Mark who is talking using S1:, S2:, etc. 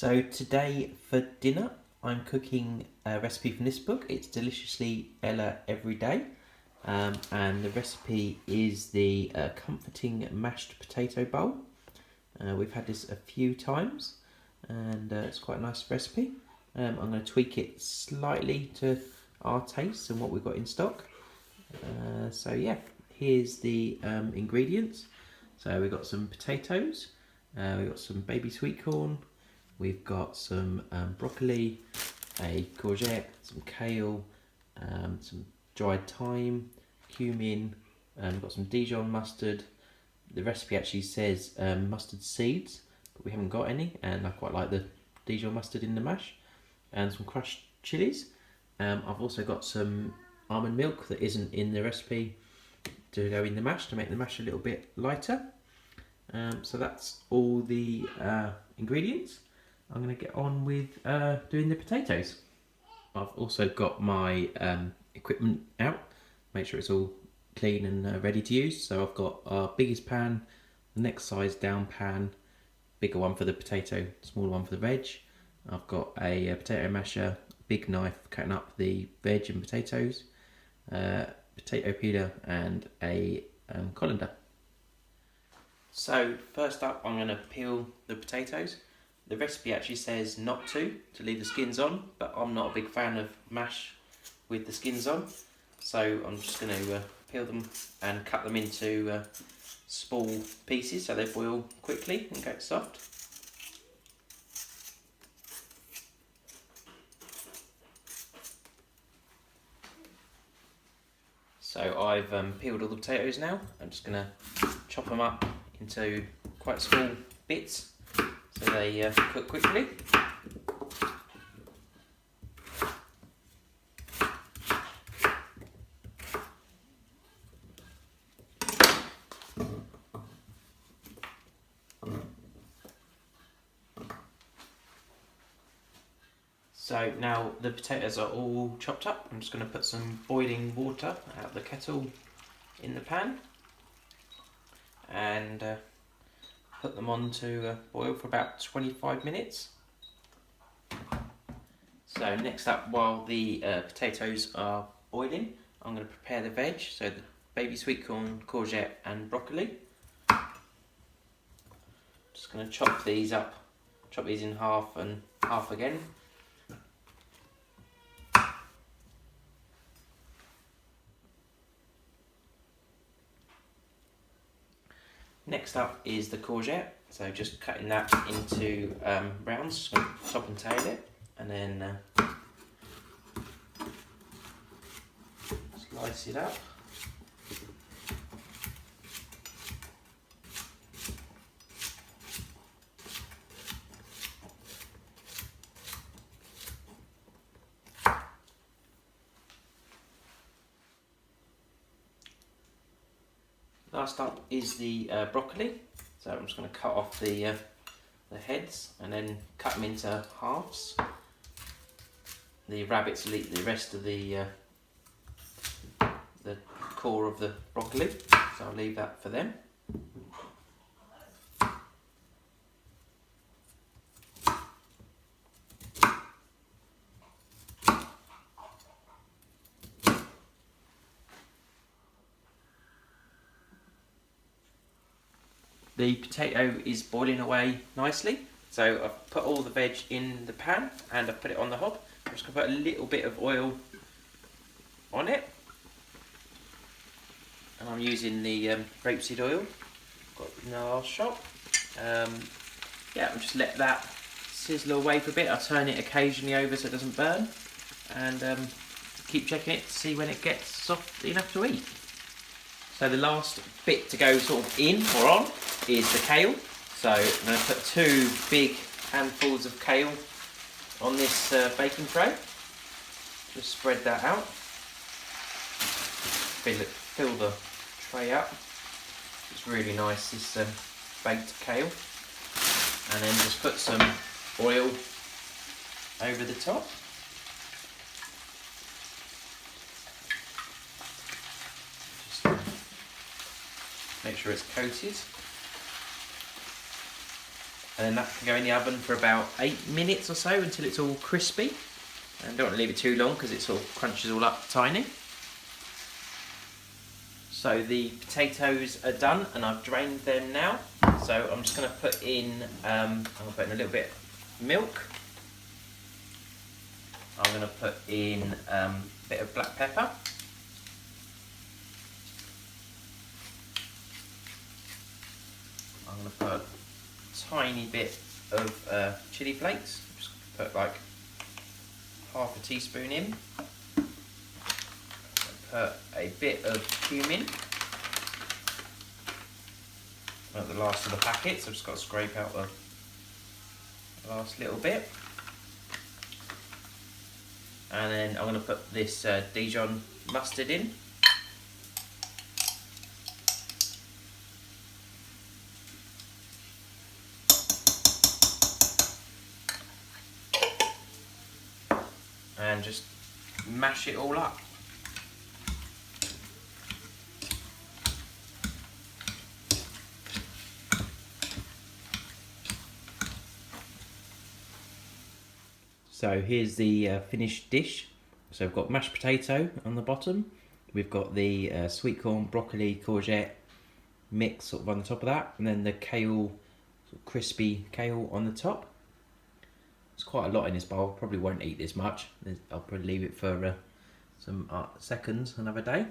S1: So today for dinner I'm cooking a recipe from this book. It's Deliciously Ella Every Day, and the recipe is the comforting mashed potato bowl. We've had this a few times and it's quite a nice recipe. I'm going to tweak it slightly to our tastes and what we've got in stock. So yeah, here's the ingredients. So we've got some potatoes, we've got some baby sweet corn, we've got some broccoli, a courgette, some kale, some dried thyme, cumin, we've got some Dijon mustard. The recipe actually says mustard seeds, but we haven't got any, and I quite like the Dijon mustard in the mash, and some crushed chilies. I've also got some almond milk that isn't in the recipe to go in the mash to make the mash a little bit lighter. So that's all the ingredients. I'm going to get on with doing the potatoes. I've also got my equipment out, make sure it's all clean and ready to use. So I've got our biggest pan, the next size down pan, bigger one for the potato, smaller one for the veg. I've got a potato masher, big knife cutting up the veg and potatoes, potato peeler and a colander. So first up I'm going to peel the potatoes. The recipe actually says not to leave the skins on, but I'm not a big fan of mash with the skins on. So I'm just going to peel them and cut them into small pieces so they boil quickly and get soft. So I've peeled all the potatoes now. I'm just going to chop them up into quite small bits so they cook quickly. So now the potatoes are all chopped up. I'm just going to put some boiling water out of the kettle in the pan and put them on to boil for about 25 minutes. So next up, while the potatoes are boiling, I'm going to prepare the veg. So the baby sweet corn, courgette and broccoli. Just going to chop these up, chop these in half and half again. Next up is the courgette, so just cutting that into rounds, just going to top and tail it, and then slice it up. Last up is the broccoli, so I'm just going to cut off the heads and then cut them into halves. The rabbits will eat the rest of the core of the broccoli, so I'll leave that for them. The potato is boiling away nicely, so I've put all the veg in the pan and I've put it on the hob. I'm just going to put a little bit of oil on it, and I'm using the rapeseed oil got in the last shot. Yeah, I'll just let that sizzle away for a bit. I'll turn it occasionally over so it doesn't burn, and keep checking it to see when it gets soft enough to eat. So the last bit to go sort of in or on is the kale. So I'm going to put 2 big handfuls of kale on this baking tray. Just spread that out. Fill the tray up. It's really nice, this baked kale. And then just put some oil over the top. Make sure it's coated. and then that can go in the oven for about 8 minutes or so until it's all crispy. And don't want to leave it too long because it sort of crunches all up tiny. So the potatoes are done and I've drained them now. So I'm just going to put in, I'm going to put in a little bit of milk. I'm going to put in a bit of black pepper. I'm going to put a tiny bit of chili flakes. Just put like half a teaspoon in. Put a bit of cumin at the last of the packet, so I've just got to scrape out the last little bit. And then I'm going to put this Dijon mustard in. And just mash it all up. So here's the finished dish. So we've got mashed potato on the bottom. We've got the sweet corn, broccoli, courgette mix sort of on the top of that, and then the kale, sort of crispy kale on the top. It's quite a lot in this bowl. Probably won't eat this much. I'll probably leave it for some seconds another day.